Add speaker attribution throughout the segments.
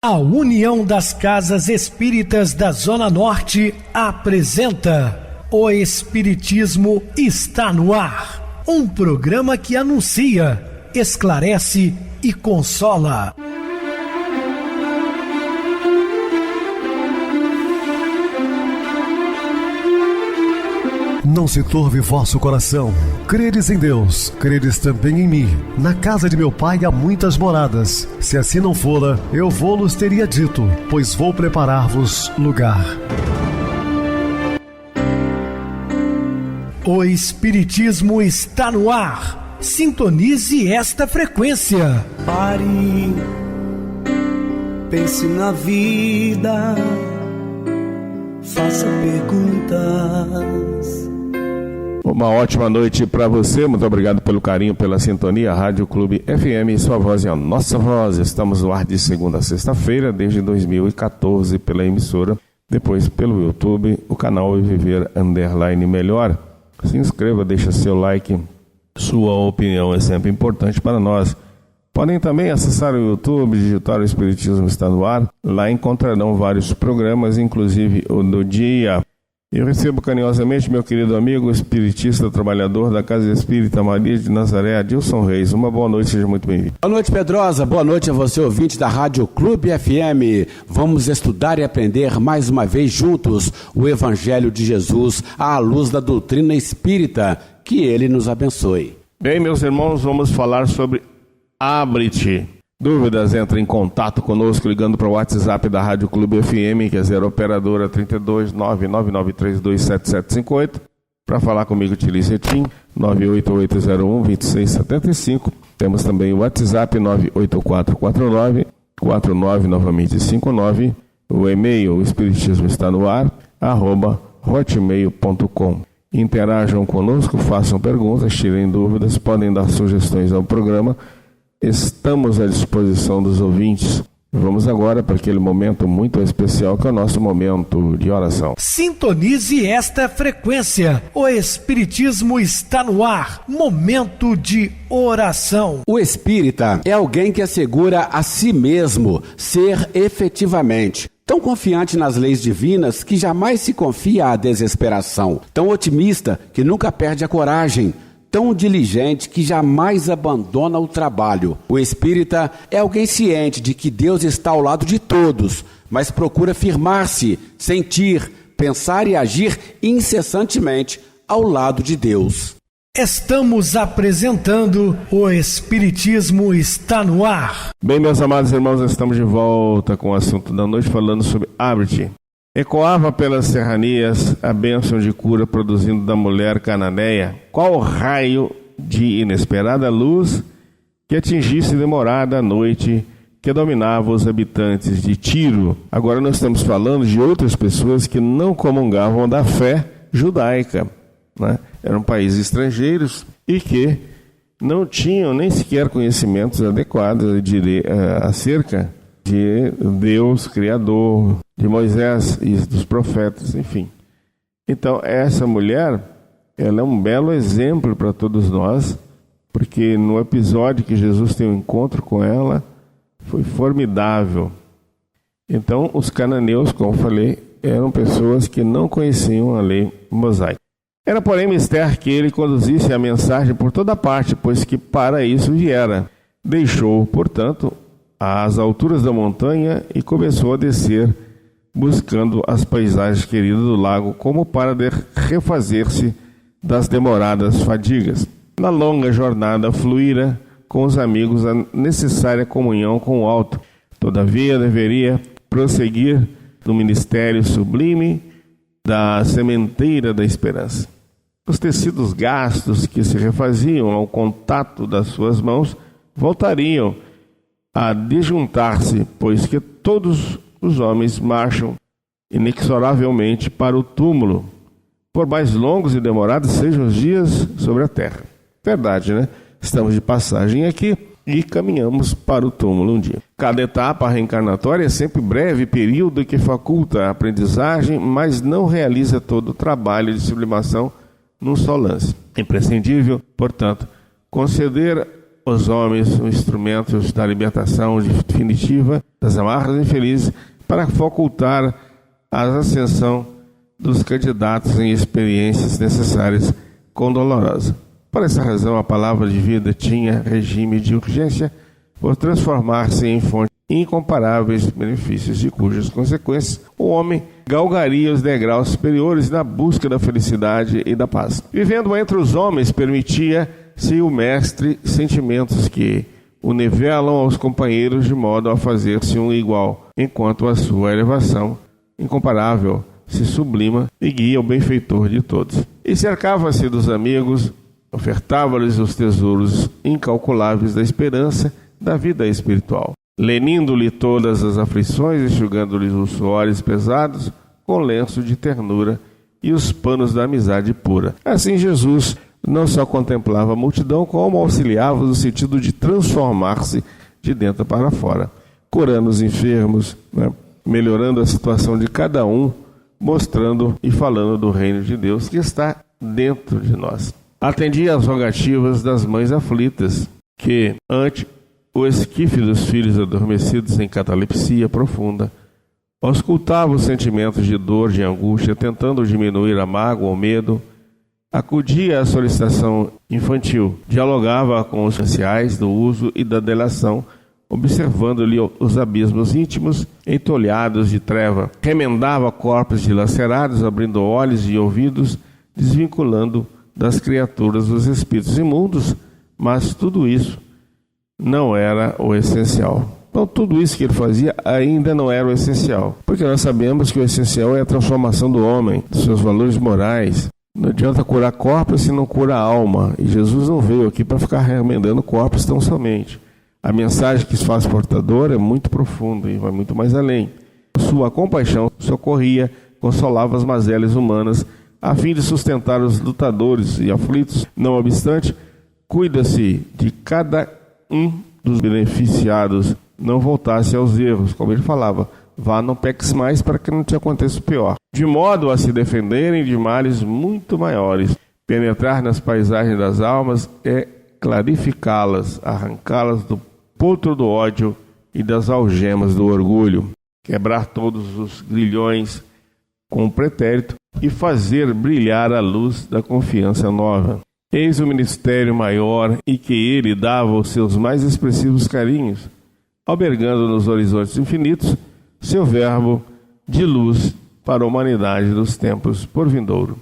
Speaker 1: A União das Casas Espíritas da Zona Norte apresenta O Espiritismo está no ar. Um programa que anuncia, esclarece e consola.
Speaker 2: Não se turve vosso coração. Credes em Deus, credes também em mim. Na casa de meu pai há muitas moradas. Se assim não fora, eu vou-los teria dito, pois vou preparar-vos lugar.
Speaker 1: O Espiritismo está no ar. Sintonize esta frequência.
Speaker 3: Pare, pense na vida, faça perguntas.
Speaker 4: Uma ótima noite para você, muito obrigado pelo carinho, pela sintonia. Rádio Clube FM, sua voz é a nossa voz. Estamos no ar de segunda a sexta-feira, desde 2014, pela emissora, depois pelo YouTube, o canal Viver _ Melhor. Se inscreva, deixa seu like, sua opinião é sempre importante para nós. Podem também acessar o YouTube, digitar o Espiritismo está no ar. Lá encontrarão vários programas, inclusive o do dia. Eu recebo carinhosamente meu querido amigo, espiritista, trabalhador da Casa Espírita Maria de Nazaré, Adilson Reis. Uma boa noite, seja muito bem-vindo.
Speaker 5: Boa noite, Pedrosa. Boa noite a você, ouvinte da Rádio Clube FM. Vamos estudar e aprender mais uma vez juntos o Evangelho de Jesus à luz da doutrina espírita. Que ele nos abençoe.
Speaker 4: Bem, meus irmãos, vamos falar sobre Abre-te. Dúvidas, entre em contato conosco ligando para o WhatsApp da Rádio Clube FM, que é 0 operadora 32 99932 7758. Para falar comigo, utilize o TIM 98801 2675. Temos também o WhatsApp 98449 49 novamente 59. O e-mail, o Espiritismo está no ar, @hotmail.com. Interajam conosco, façam perguntas, tirem dúvidas, podem dar sugestões ao programa. Estamos à disposição dos ouvintes. Vamos agora para aquele momento muito especial que é o nosso momento de oração.
Speaker 1: Sintonize esta frequência. O Espiritismo está no ar. Momento de oração.
Speaker 5: O espírita é alguém que assegura a si mesmo ser efetivamente tão confiante nas leis divinas que jamais se confia à desesperação, tão otimista que nunca perde a coragem, tão diligente que jamais abandona o trabalho. O espírita é alguém ciente de que Deus está ao lado de todos, mas procura firmar-se, sentir, pensar e agir incessantemente ao lado de Deus.
Speaker 1: Estamos apresentando O Espiritismo está no ar.
Speaker 4: Bem, meus amados irmãos, estamos de volta com o assunto da noite, falando sobre Abre-te. Ecoava pelas serranias a bênção de cura produzindo da mulher cananeia. Qual raio de inesperada luz que atingisse demorada a noite que dominava os habitantes de Tiro. Agora nós estamos falando de outras pessoas que não comungavam da fé judaica, né? Eram países estrangeiros e que não tinham nem sequer conhecimentos adequados acerca de Deus, Criador, de Moisés e dos profetas, enfim. Então, essa mulher, ela é um belo exemplo para todos nós, porque no episódio que Jesus tem um encontro com ela, foi formidável. Então, os cananeus, como eu falei, eram pessoas que não conheciam a lei mosaica. Era, porém, mister que ele conduzisse a mensagem por toda parte, pois que para isso viera. Deixou, portanto, às alturas da montanha e começou a descer, buscando as paisagens queridas do lago, como para refazer-se das demoradas fadigas. Na longa jornada fluíra com os amigos a necessária comunhão com o alto. Todavia deveria prosseguir no ministério sublime da sementeira da esperança. Os tecidos gastos que se refaziam ao contato das suas mãos voltariam a desjuntar-se, pois que todos os homens marcham inexoravelmente para o túmulo, por mais longos e demorados sejam os dias sobre a terra. Verdade, né? Estamos de passagem aqui e caminhamos para o túmulo um dia. Cada etapa reencarnatória é sempre breve período que faculta a aprendizagem, mas não realiza todo o trabalho de sublimação num só lance. Imprescindível, portanto, conceder os homens instrumentos da libertação definitiva das amarras infelizes para facultar a ascensão dos candidatos em experiências necessárias com dolorosa. Por essa razão, a palavra de vida tinha regime de urgência por transformar-se em fonte de incomparáveis benefícios, de cujas consequências o homem galgaria os degraus superiores na busca da felicidade e da paz. Vivendo entre os homens, permitia-se o mestre sentimentos que o nivelam aos companheiros de modo a fazer-se um igual, enquanto a sua elevação incomparável se sublima e guia o benfeitor de todos. E cercava-se dos amigos, ofertava-lhes os tesouros incalculáveis da esperança da vida espiritual, lenindo-lhe todas as aflições, enxugando-lhes os suores pesados com lenço de ternura e os panos da amizade pura. Assim Jesus não só contemplava a multidão, como auxiliava no sentido de transformar-se de dentro para fora, curando os enfermos, melhorando a situação de cada um, mostrando e falando do reino de Deus que está dentro de nós. Atendia às rogativas das mães aflitas, que, ante o esquife dos filhos adormecidos em catalepsia profunda, auscultava os sentimentos de dor, de angústia, tentando diminuir a mágoa ou medo, acudia à solicitação infantil, dialogava com os anciães do uso e da delação, observando-lhe os abismos íntimos entolhados de treva, remendava corpos dilacerados, abrindo olhos e ouvidos, desvinculando das criaturas os espíritos imundos, mas tudo isso não era o essencial. Então, tudo isso que ele fazia ainda não era o essencial, porque nós sabemos que o essencial é a transformação do homem, dos seus valores morais. Não adianta curar corpos se não cura a alma, e Jesus não veio aqui para ficar remendando corpos tão somente. A mensagem que se faz portador é muito profunda e vai muito mais além. Sua compaixão socorria, consolava as mazelas humanas, a fim de sustentar os lutadores e aflitos. Não obstante, cuida-se de cada um dos beneficiados não voltasse aos erros, como ele falava, vá, não peques mais para que não te aconteça o pior, de modo a se defenderem de males muito maiores. Penetrar nas paisagens das almas é clarificá-las, arrancá-las do potro do ódio e das algemas do orgulho, quebrar todos os grilhões com o pretérito e fazer brilhar a luz da confiança nova. Eis o ministério maior e que ele dava os seus mais expressivos carinhos, albergando nos horizontes infinitos seu verbo de luz para a humanidade dos tempos por vindouro.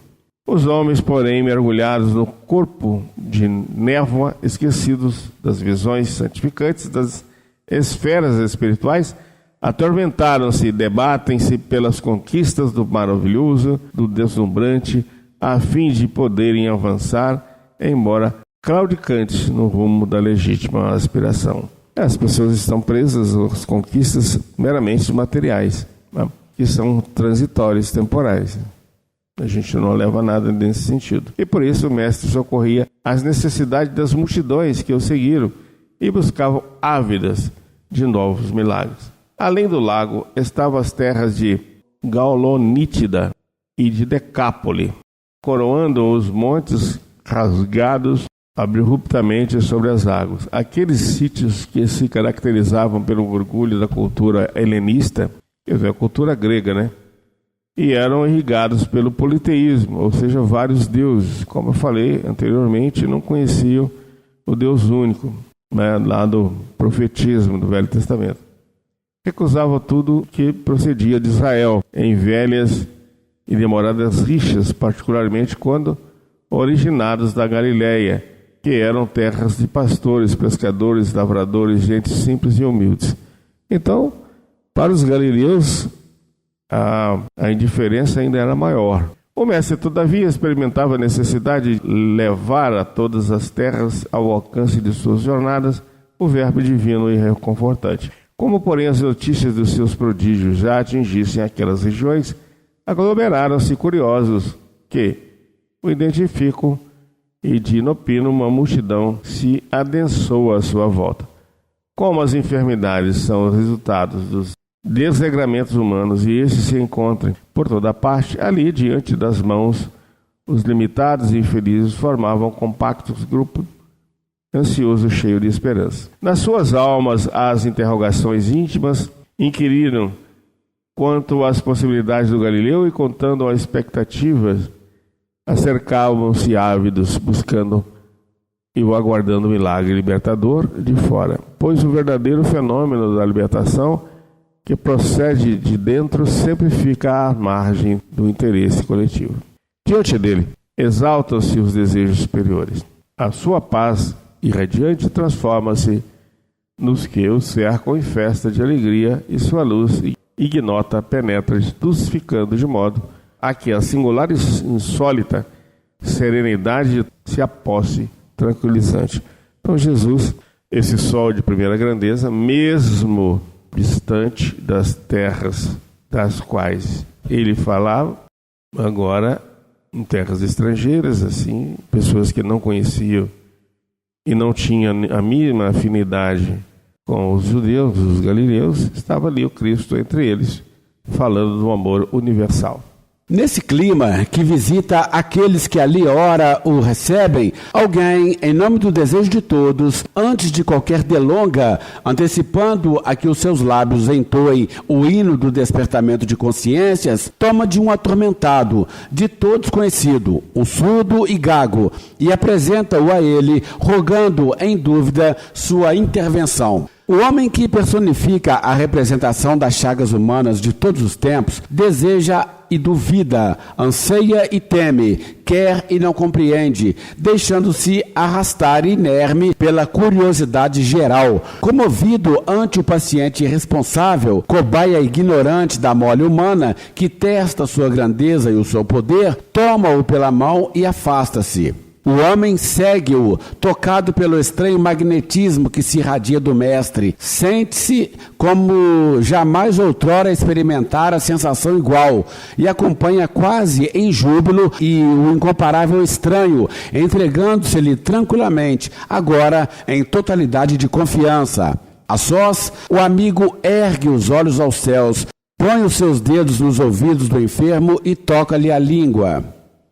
Speaker 4: Os homens, porém, mergulhados no corpo de névoa, esquecidos das visões santificantes das esferas espirituais, atormentaram-se e debatem-se pelas conquistas do maravilhoso, do deslumbrante, a fim de poderem avançar, embora claudicantes, no rumo da legítima aspiração. As pessoas estão presas às conquistas meramente materiais, que são transitórias, temporais. A gente não leva nada nesse sentido. E por isso o mestre socorria as necessidades das multidões que o seguiram e buscavam ávidas de novos milagres. Além do lago, estavam as terras de Gaulonítida e de Decápole, coroando os montes rasgados abruptamente sobre as águas. Aqueles sítios que se caracterizavam pelo orgulho da cultura helenista, quer dizer, a cultura grega, né? E eram irrigados pelo politeísmo, ou seja, vários deuses. Como eu falei anteriormente, não conheciam o Deus único, lá do profetismo do Velho Testamento. Recusavam tudo que procedia de Israel, em velhas e demoradas rixas, particularmente quando originados da Galileia, que eram terras de pastores, pescadores, lavradores, gente simples e humildes. Então, para os galileus, a indiferença ainda era maior. O mestre, todavia, experimentava a necessidade de levar a todas as terras ao alcance de suas jornadas o verbo divino e reconfortante. Como, porém, as notícias dos seus prodígios já atingissem aquelas regiões, aglomeraram-se curiosos que o identificam e de inopino uma multidão se adensou à sua volta. Como as enfermidades são resultados dos desregramentos humanos e esses se encontram por toda parte, ali diante das mãos, os limitados e infelizes formavam compactos grupos ansioso, cheio de esperança. Nas suas almas, as interrogações íntimas inquiriram quanto às possibilidades do Galileu e, contando as expectativas, acercavam-se ávidos, buscando e aguardando o milagre libertador de fora. Pois o verdadeiro fenômeno da libertação, que procede de dentro, sempre fica à margem do interesse coletivo. Diante dele, exaltam-se os desejos superiores. A sua paz irradiante transforma-se nos que o cercam em festa de alegria, e sua luz ignota penetra, dulcificando de modo a que a singular e insólita serenidade se aposse tranquilizante. Então Jesus, esse sol de primeira grandeza, mesmo distante das terras das quais ele falava, agora em terras estrangeiras, assim, pessoas que não conheciam e não tinham a mínima afinidade com os judeus, os galileus, estava ali o Cristo entre eles, falando do amor universal.
Speaker 5: Nesse clima que visita aqueles que ali ora o recebem, alguém, em nome do desejo de todos, antes de qualquer delonga, antecipando a que os seus lábios entoem o hino do despertamento de consciências, toma de um atormentado, de todos conhecido, um surdo e gago, e apresenta-o a ele, rogando, em dúvida, sua intervenção. O homem que personifica a representação das chagas humanas de todos os tempos deseja e duvida, anseia e teme, quer e não compreende, deixando-se arrastar inerme pela curiosidade geral. Comovido ante o paciente irresponsável, cobaia ignorante da mole humana, que testa sua grandeza e o seu poder, toma-o pela mão e afasta-se. O homem segue-o, tocado pelo estranho magnetismo que se irradia do mestre. Sente-se como jamais outrora experimentara sensação igual e acompanha quase em júbilo e o incomparável estranho, entregando-se-lhe tranquilamente, agora em totalidade de confiança. A sós, o amigo ergue os olhos aos céus, põe os seus dedos nos ouvidos do enfermo e toca-lhe a língua.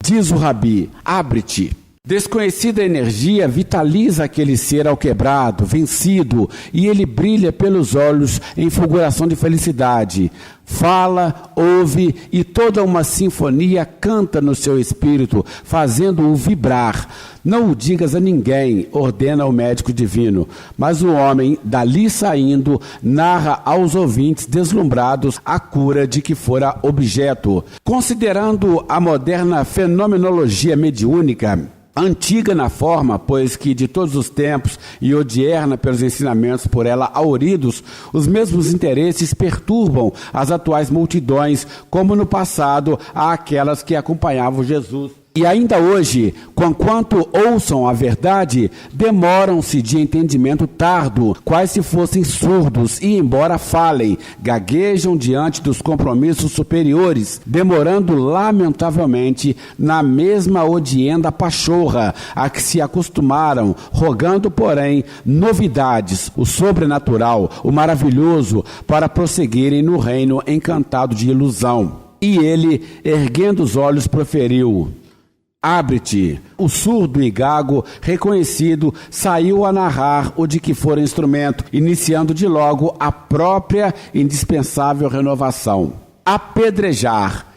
Speaker 5: Diz o Rabi: abre-te. Desconhecida energia vitaliza aquele ser alquebrado, vencido, e ele brilha pelos olhos em fulguração de felicidade. Fala, ouve, e toda uma sinfonia canta no seu espírito, fazendo-o vibrar. Não o digas a ninguém, ordena o médico divino, mas o homem, dali saindo, narra aos ouvintes deslumbrados a cura de que fora objeto. Considerando a moderna fenomenologia mediúnica, antiga na forma, pois que de todos os tempos, e odierna pelos ensinamentos por ela auridos, os mesmos interesses perturbam as atuais multidões, como no passado aquelas que acompanhavam Jesus. E ainda hoje, conquanto ouçam a verdade, demoram-se de entendimento tardo, quais se fossem surdos, e embora falem, gaguejam diante dos compromissos superiores, demorando lamentavelmente na mesma odienda pachorra a que se acostumaram, rogando, porém, novidades, o sobrenatural, o maravilhoso, para prosseguirem no reino encantado de ilusão. E ele, erguendo os olhos, proferiu: abre-te. O surdo e gago, reconhecido, saiu a narrar o de que fora instrumento, iniciando de logo a própria indispensável renovação. Apedrejar.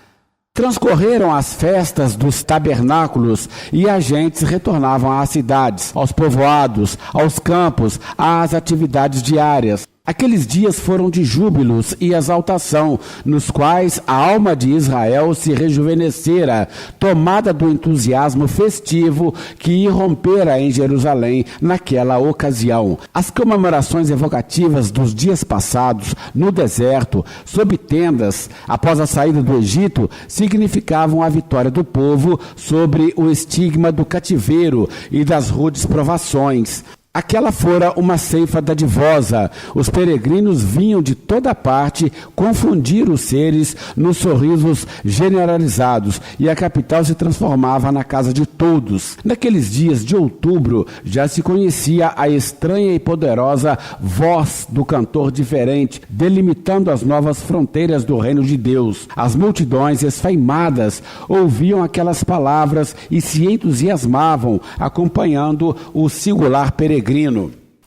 Speaker 5: Transcorreram as festas dos tabernáculos e as gentes retornavam às cidades, aos povoados, aos campos, às atividades diárias. Aqueles dias foram de júbilos e exaltação, nos quais a alma de Israel se rejuvenescera, tomada do entusiasmo festivo que irrompera em Jerusalém naquela ocasião. As comemorações evocativas dos dias passados, no deserto, sob tendas, após a saída do Egito, significavam a vitória do povo sobre o estigma do cativeiro e das rudes provações. Aquela fora uma ceifa dadivosa. Os peregrinos vinham de toda parte confundir os seres nos sorrisos generalizados, e a capital se transformava na casa de todos. Naqueles dias de outubro já se conhecia a estranha e poderosa voz do cantor diferente, delimitando as novas fronteiras do reino de Deus. As multidões esfaimadas ouviam aquelas palavras e se entusiasmavam, acompanhando o singular peregrino.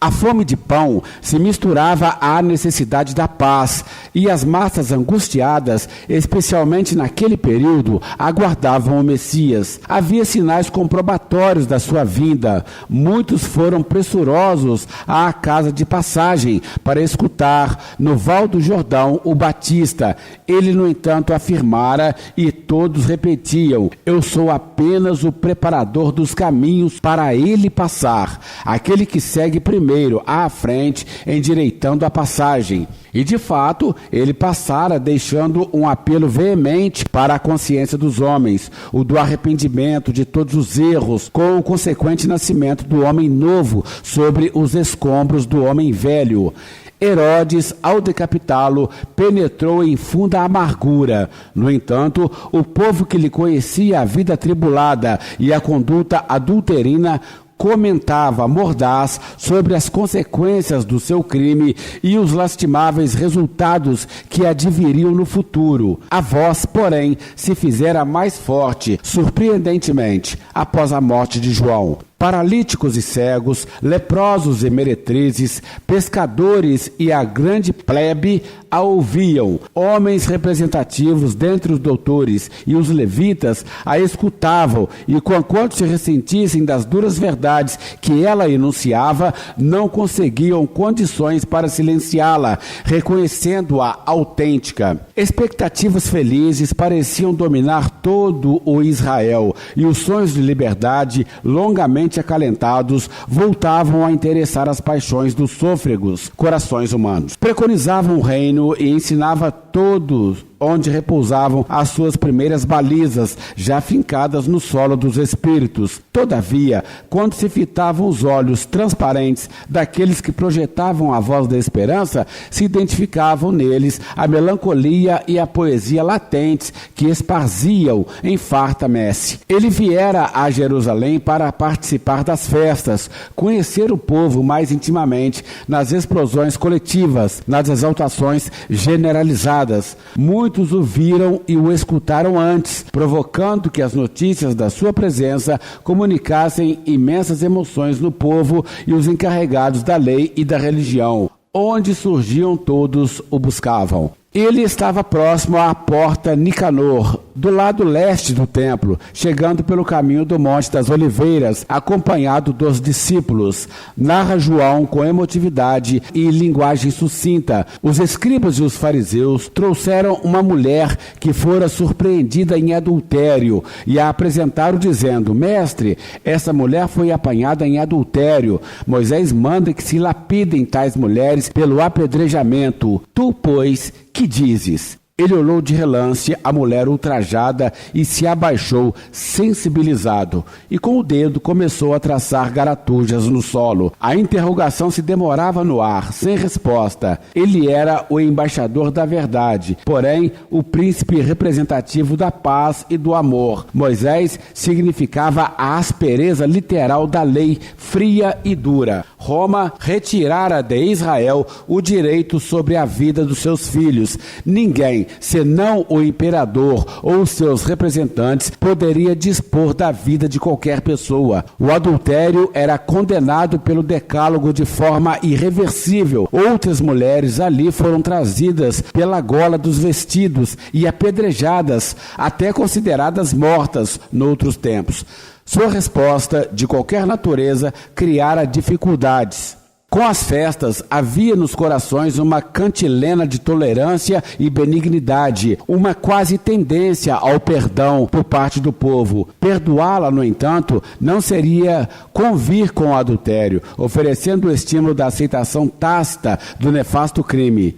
Speaker 5: A fome de pão se misturava à necessidade da paz, e as massas angustiadas, especialmente naquele período, aguardavam o Messias. Havia sinais comprobatórios da sua vinda. Muitos foram pressurosos à casa de passagem para escutar no Val do Jordão o Batista. Ele, no entanto, afirmara, e todos repetiam: eu sou apenas o preparador dos caminhos para ele passar. Aquele que segue primeiro à frente, endireitando a passagem. E de fato, ele passara, deixando um apelo veemente para a consciência dos homens, o do arrependimento de todos os erros, com o consequente nascimento do homem novo sobre os escombros do homem velho. Herodes, ao decapitá-lo, penetrou em funda amargura. No entanto, o povo que lhe conhecia a vida atribulada e a conduta adulterina comentava mordaz sobre as consequências do seu crime e os lastimáveis resultados que adviriam no futuro. A voz, porém, se fizera mais forte, surpreendentemente, após a morte de João. Paralíticos e cegos, leprosos e meretrizes, pescadores e a grande plebe a ouviam. Homens representativos dentre os doutores e os levitas a escutavam, e conquanto se ressentissem das duras verdades que ela enunciava, não conseguiam condições para silenciá-la, reconhecendo-a autêntica. Expectativas felizes pareciam dominar todo o Israel, e os sonhos de liberdade, longamente acalentados, voltavam a interessar as paixões dos sôfregos corações humanos. Preconizava um reino e ensinava a todos onde repousavam as suas primeiras balizas, já fincadas no solo dos espíritos. Todavia, quando se fitavam os olhos transparentes daqueles que projetavam a voz da esperança, se identificavam neles a melancolia e a poesia latentes que esparziam em farta messe. Ele viera a Jerusalém para participar das festas, conhecer o povo mais intimamente nas explosões coletivas, nas exaltações generalizadas. Muitos o viram e o escutaram antes, provocando que as notícias da sua presença comunicassem imensas emoções no povo e os encarregados da lei e da religião. Onde surgiam, todos o buscavam. Ele estava próximo à porta Nicanor, do lado leste do templo, chegando pelo caminho do Monte das Oliveiras, acompanhado dos discípulos. Narra João com emotividade e linguagem sucinta. Os escribas e os fariseus trouxeram uma mulher que fora surpreendida em adultério e a apresentaram dizendo: Mestre, essa mulher foi apanhada em adultério. Moisés manda que se lapidem tais mulheres pelo apedrejamento. Tu, pois, que dizes? Ele olhou de relance a mulher ultrajada e se abaixou, sensibilizado, e com o dedo começou a traçar garatujas no solo. A interrogação se demorava no ar, sem resposta. Ele era o embaixador da verdade, porém o príncipe representativo da paz e do amor. Moisés significava a aspereza literal da lei, fria e dura. Roma retirara de Israel o direito sobre a vida dos seus filhos. Ninguém, senão o imperador ou seus representantes, poderia dispor da vida de qualquer pessoa. O adultério era condenado pelo decálogo de forma irreversível. Outras mulheres ali foram trazidas pela gola dos vestidos e apedrejadas, até consideradas mortas noutros tempos. Sua resposta, de qualquer natureza, criara dificuldades. Com as festas, havia nos corações uma cantilena de tolerância e benignidade, uma quase tendência ao perdão por parte do povo. Perdoá-la, no entanto, não seria convir com o adultério, oferecendo o estímulo da aceitação tácita do nefasto crime.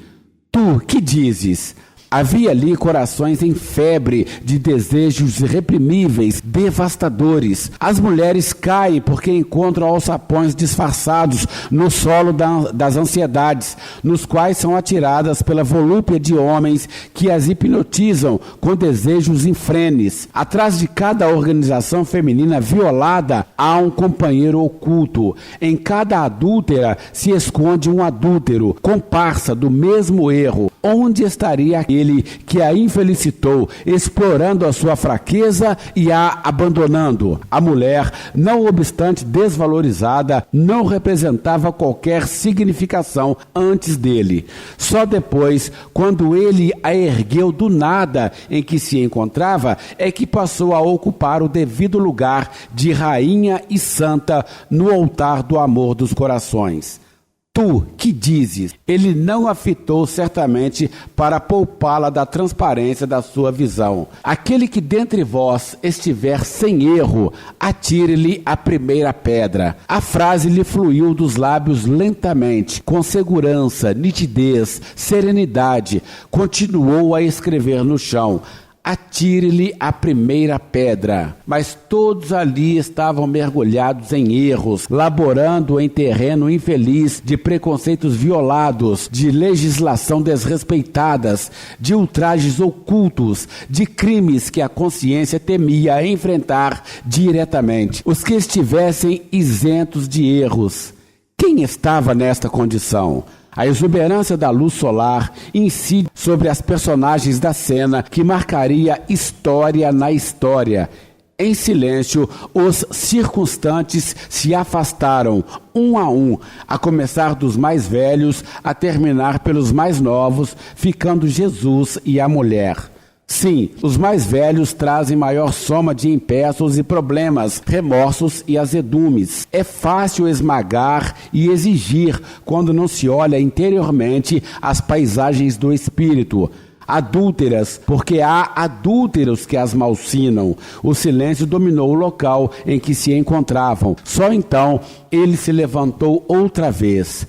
Speaker 5: Tu, que dizes? Havia ali corações em febre de desejos irreprimíveis, devastadores. As mulheres caem porque encontram alçapões disfarçados no solo das ansiedades, nos quais são atiradas pela volúpia de homens que as hipnotizam com desejos infrenes. Atrás de cada organização feminina violada há um companheiro oculto. Em cada adúltera se esconde um adúltero, comparsa do mesmo erro. Onde estaria aquele que a infelicitou, explorando a sua fraqueza e a abandonando? A mulher, não obstante desvalorizada, não representava qualquer significação antes dele. Só depois, quando ele a ergueu do nada em que se encontrava, é que passou a ocupar o devido lugar de rainha e santa no altar do amor dos corações. Tu, que dizes, ele não a fitou certamente para poupá-la da transparência da sua visão. Aquele que dentre vós estiver sem erro, atire-lhe a primeira pedra. A frase lhe fluiu dos lábios lentamente, com segurança, nitidez, serenidade. Continuou a escrever no chão. Atire-lhe a primeira pedra. Mas todos ali estavam mergulhados em erros, laborando em terreno infeliz de preconceitos violados, de legislação desrespeitadas, de ultrajes ocultos, de crimes que a consciência temia enfrentar diretamente. Os que estivessem isentos de erros. Quem estava nesta condição? A exuberância da luz solar incide sobre as personagens da cena que marcaria história na história. Em silêncio, os circunstantes se afastaram, um, a começar dos mais velhos, a terminar pelos mais novos, ficando Jesus e a mulher. Sim, os mais velhos trazem maior soma de empeços e problemas, remorsos e azedumes. É fácil esmagar e exigir quando não se olha interiormente as paisagens do espírito. Adúlteras, porque há adúlteros que as malsinam. O silêncio dominou o local em que se encontravam. Só então ele se levantou outra vez.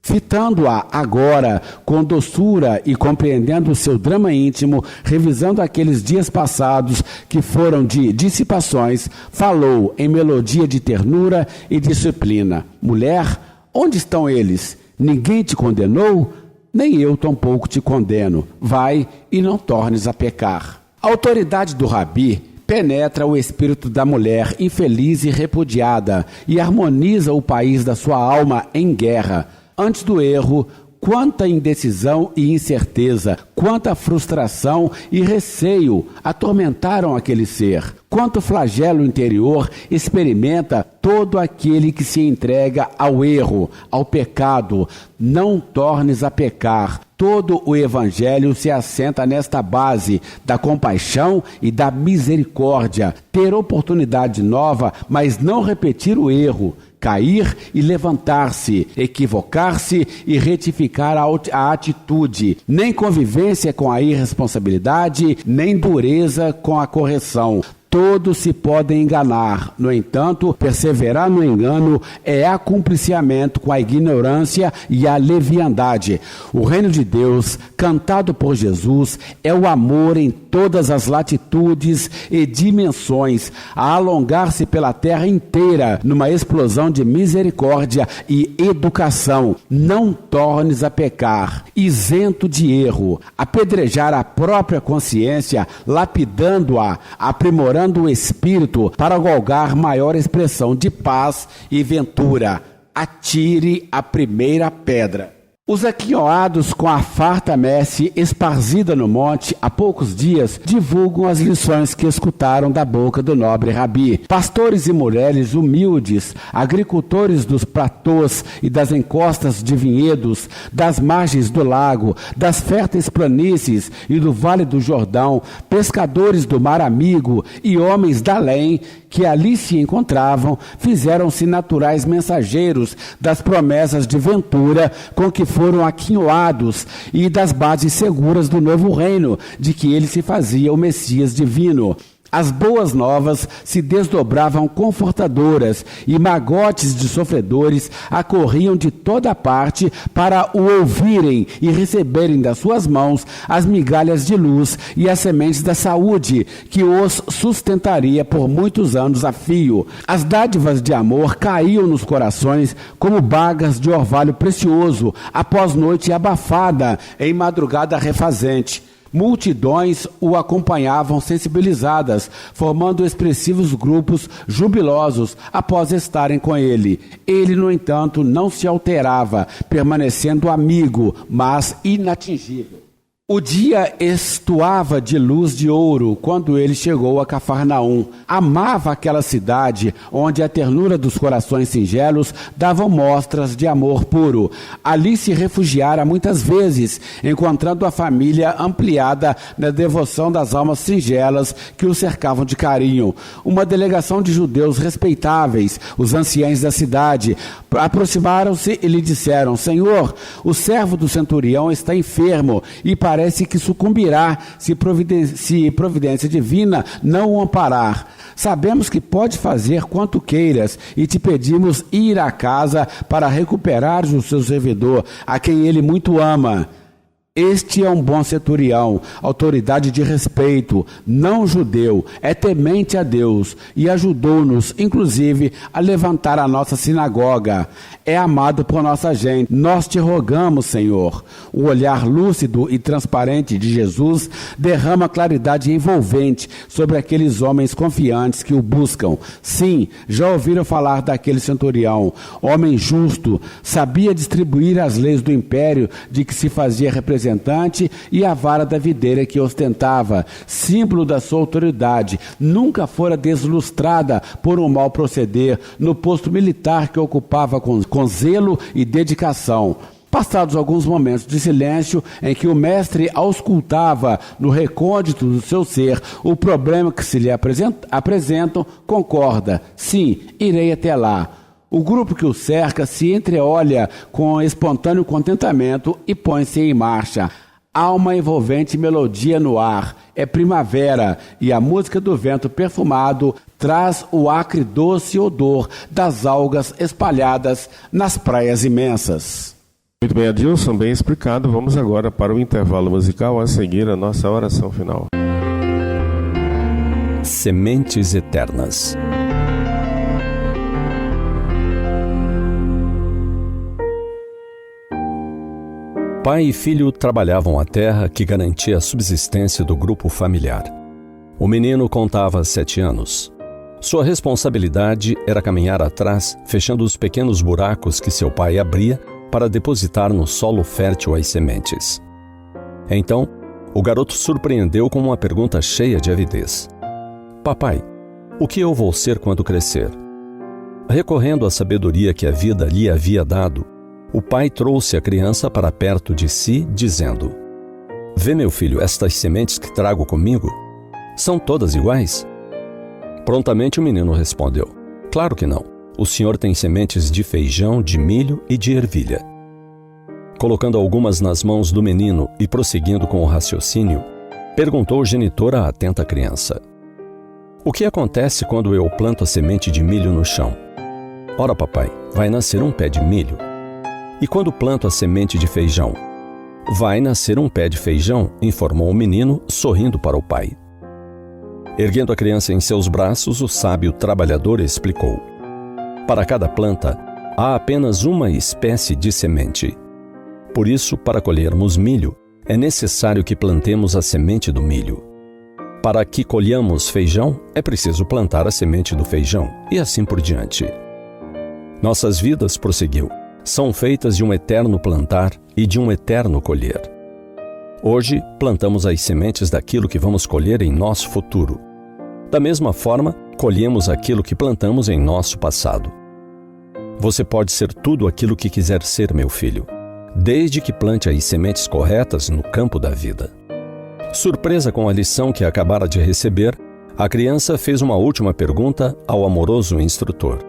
Speaker 5: Fitando-a agora com doçura e compreendendo o seu drama íntimo, revisando aqueles dias passados que foram de dissipações, falou em melodia de ternura e disciplina. Mulher, onde estão eles? Ninguém te condenou? Nem eu tampouco te condeno. Vai e não tornes a pecar. A autoridade do Rabi penetra o espírito da mulher infeliz e repudiada e harmoniza o país da sua alma em guerra. Antes do erro, quanta indecisão e incerteza, quanta frustração e receio atormentaram aquele ser. Quanto flagelo interior experimenta todo aquele que se entrega ao erro, ao pecado. Não tornes a pecar. Todo o evangelho se assenta nesta base da compaixão e da misericórdia. Ter oportunidade nova, mas não repetir o erro. Cair e levantar-se, equivocar-se e retificar a atitude. Nem convivência com a irresponsabilidade, nem dureza com a correção. Todos se podem enganar, no entanto, perseverar no engano é acumpliciamento com a ignorância e a leviandade. O reino de Deus, cantado por Jesus, é o amor em todas as latitudes e dimensões, a alongar-se pela terra inteira, numa explosão de misericórdia e educação. Não tornes a pecar, isento de erro, apedrejar a própria consciência, lapidando-a, aprimorando o espírito para galgar maior expressão de paz e ventura. Atire a primeira pedra. Os aquinhoados com a farta messe esparzida no monte há poucos dias divulgam as lições que escutaram da boca do nobre Rabi. Pastores e mulheres humildes, agricultores dos platôs e das encostas de vinhedos, das margens do lago, das férteis planícies e do vale do Jordão, pescadores do mar amigo e homens da além que ali se encontravam, fizeram-se naturais mensageiros das promessas de ventura com que foram aquinhoados e das bases seguras do novo reino, de que ele se fazia o Messias divino. As boas novas se desdobravam confortadoras e magotes de sofredores acorriam de toda parte para o ouvirem e receberem das suas mãos as migalhas de luz e as sementes da saúde que os sustentaria por muitos anos a fio. As dádivas de amor caíam nos corações como bagas de orvalho precioso após noite abafada em madrugada refazente. Multidões o acompanhavam sensibilizadas, formando expressivos grupos jubilosos após estarem com ele. Ele, no entanto, não se alterava, permanecendo amigo, mas inatingível. O dia estuava de luz de ouro quando ele chegou a Cafarnaum. Amava aquela cidade onde a ternura dos corações singelos davam mostras de amor puro. Ali se refugiara muitas vezes, encontrando a família ampliada na devoção das almas singelas que o cercavam de carinho. Uma delegação de judeus respeitáveis, os anciães da cidade, aproximaram-se e lhe disseram: Senhor, o servo do centurião está enfermo e parece que sucumbirá se providência divina não o amparar. Sabemos que pode fazer quanto queiras e te pedimos ir à casa para recuperares o seu servidor, a quem ele muito ama. Este é um bom centurião, autoridade de respeito, não judeu, é temente a Deus e ajudou-nos, inclusive, a levantar a nossa sinagoga. É amado por nossa gente. Nós te rogamos, Senhor. O olhar lúcido e transparente de Jesus derrama claridade envolvente sobre aqueles homens confiantes que o buscam. Sim, já ouviram falar daquele centurião, homem justo, sabia distribuir as leis do império de que se fazia representante e a vara da videira que ostentava, símbolo da sua autoridade, nunca fora deslustrada por um mau proceder no posto militar que ocupava com zelo e dedicação. Passados alguns momentos de silêncio em que o mestre auscultava no recôndito do seu ser o problema que se lhe apresentam, concorda: sim, irei até lá. O grupo que o cerca se entreolha com espontâneo contentamento e põe-se em marcha. Há uma envolvente melodia no ar. É primavera e a música do vento perfumado traz o acre doce odor das algas espalhadas nas praias imensas.
Speaker 4: Muito bem, Adilson, bem explicado. Vamos agora para o intervalo musical, a seguir a nossa oração final.
Speaker 6: Sementes Eternas. Pai e filho trabalhavam a terra que garantia a subsistência do grupo familiar. O menino contava 7 anos. Sua responsabilidade era caminhar atrás, fechando os pequenos buracos que seu pai abria para depositar no solo fértil as sementes. Então, o garoto surpreendeu com uma pergunta cheia de avidez. Papai, o que eu vou ser quando crescer? Recorrendo à sabedoria que a vida lhe havia dado, o pai trouxe a criança para perto de si, dizendo: Vê, meu filho, estas sementes que trago comigo? São todas iguais? Prontamente o menino respondeu: Claro que não. O senhor tem sementes de feijão, de milho e de ervilha. Colocando algumas nas mãos do menino e prosseguindo com o raciocínio, perguntou o genitor à atenta criança: O que acontece quando eu planto a semente de milho no chão? Ora, papai, vai nascer um pé de milho. E quando planto a semente de feijão? Vai nascer um pé de feijão, informou o menino, sorrindo para o pai. Erguendo a criança em seus braços, o sábio trabalhador explicou: Para cada planta, há apenas uma espécie de semente. Por isso, para colhermos milho, é necessário que plantemos a semente do milho. Para que colhamos feijão, é preciso plantar a semente do feijão, e assim por diante. Nossas vidas, prosseguiu, são feitas de um eterno plantar e de um eterno colher. Hoje, plantamos as sementes daquilo que vamos colher em nosso futuro. Da mesma forma, colhemos aquilo que plantamos em nosso passado. Você pode ser tudo aquilo que quiser ser, meu filho, desde que plante as sementes corretas no campo da vida. Surpresa com a lição que acabara de receber, a criança fez uma última pergunta ao amoroso instrutor.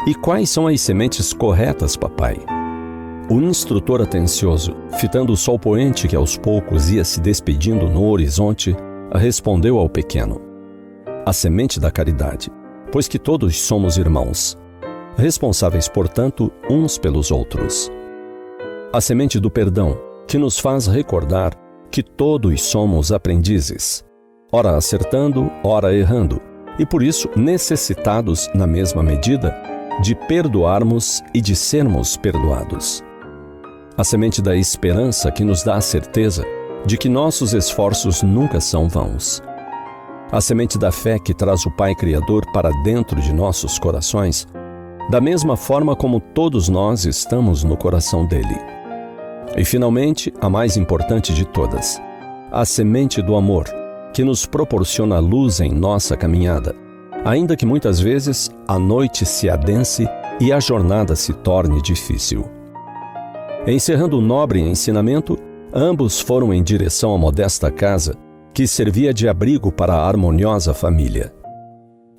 Speaker 6: E quais são as sementes corretas, papai? O instrutor atencioso, fitando o sol poente que aos poucos ia se despedindo no horizonte, respondeu ao pequeno: a semente da caridade, pois que todos somos irmãos, responsáveis, portanto, uns pelos outros. A semente do perdão, que nos faz recordar que todos somos aprendizes, ora acertando, ora errando, e por isso necessitados, na mesma medida, de perdoarmos e de sermos perdoados. A semente da esperança, que nos dá a certeza de que nossos esforços nunca são vãos. A semente da fé, que traz o Pai Criador para dentro de nossos corações, da mesma forma como todos nós estamos no coração dele. E, finalmente, a mais importante de todas, a semente do amor, que nos proporciona luz em nossa caminhada, ainda que muitas vezes a noite se adense e a jornada se torne difícil. Encerrando o nobre ensinamento, ambos foram em direção à modesta casa, que servia de abrigo para a harmoniosa família.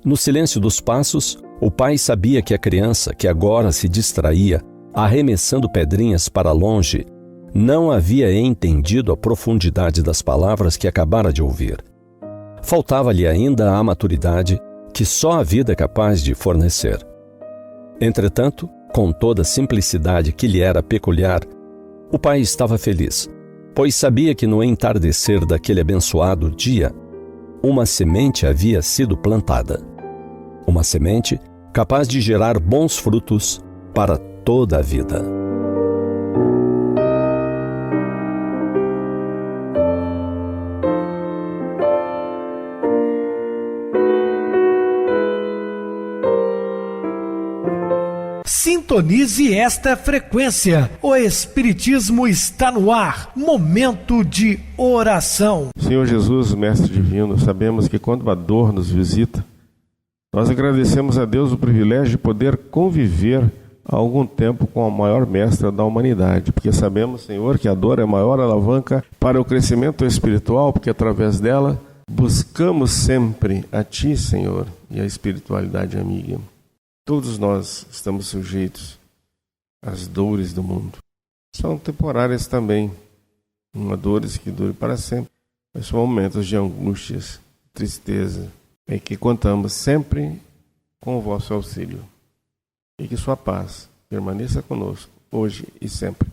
Speaker 6: No silêncio dos passos, o pai sabia que a criança, que agora se distraía, arremessando pedrinhas para longe, não havia entendido a profundidade das palavras que acabara de ouvir. Faltava-lhe ainda a maturidade que só a vida é capaz de fornecer. Entretanto, com toda a simplicidade que lhe era peculiar, o pai estava feliz, pois sabia que no entardecer daquele abençoado dia, uma semente havia sido plantada. Uma semente capaz de gerar bons frutos para toda a vida.
Speaker 1: Sintonize esta frequência. O Espiritismo está no ar. Momento de oração.
Speaker 4: Senhor Jesus, Mestre Divino, sabemos que quando a dor nos visita, nós agradecemos a Deus o privilégio de poder conviver há algum tempo com a maior mestra da humanidade, porque sabemos, Senhor, que a dor é a maior alavanca para o crescimento espiritual, porque através dela buscamos sempre a Ti, Senhor, e a espiritualidade amiga. Todos nós estamos sujeitos às dores do mundo. São temporárias também, não há dores que durem para sempre, mas são momentos de angústias, tristeza, e que contamos sempre com o vosso auxílio. E que sua paz permaneça conosco, hoje e sempre.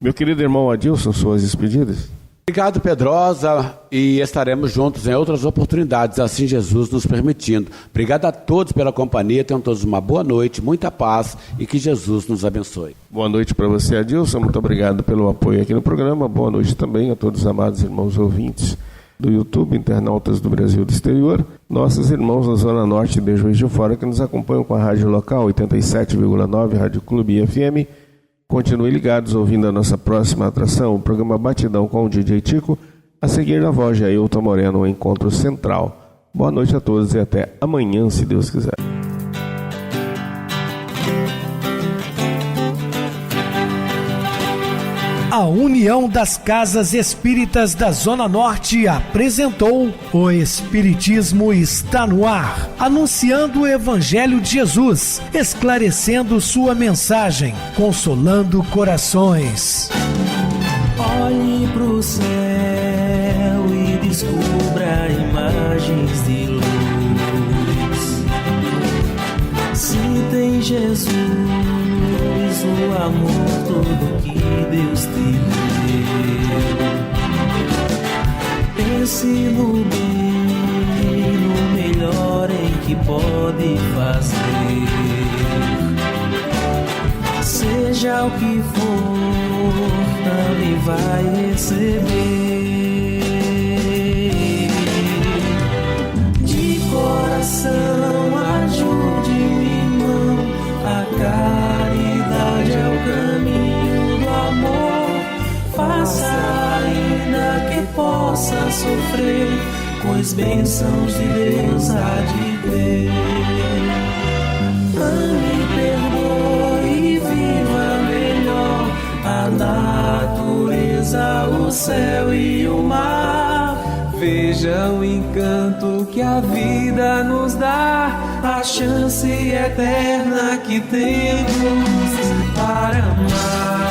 Speaker 4: Meu querido irmão Adilson, suas despedidas.
Speaker 5: Obrigado, Pedrosa, e estaremos juntos em outras oportunidades, assim Jesus nos permitindo. Obrigado a todos pela companhia, tenham todos uma boa noite, muita paz e que Jesus nos abençoe.
Speaker 4: Boa noite para você, Adilson, muito obrigado pelo apoio aqui no programa. Boa noite também a todos os amados irmãos ouvintes do YouTube, internautas do Brasil e do exterior, nossos irmãos da Zona Norte de Juiz de Fora que nos acompanham com a rádio local 87,9 Rádio Clube FM. Continuem ligados ouvindo a nossa próxima atração, o programa Batidão com o DJ Tico, a seguir na voz de Ailton Moreno, o Encontro Central. Boa noite a todos e até amanhã, se Deus quiser.
Speaker 1: A União das Casas Espíritas da Zona Norte apresentou O Espiritismo está no ar, anunciando o Evangelho de Jesus, esclarecendo sua mensagem, consolando corações.
Speaker 3: Olhe pro céu e descubra imagens de luz. Se tem Jesus, o amor todo que Deus te deu. Pense no bem, no melhor em que pode fazer. Seja o que for, também vai receber. De coração, ajude-me, irmão, a caridade é o caminho do amor. Faça ainda que possa sofrer, pois bênçãos de Deus há de ter. Ame, perdoe e viva melhor a natureza, o céu e o mar. Veja o encanto que a vida nos dá, a chance eterna que temos para amar.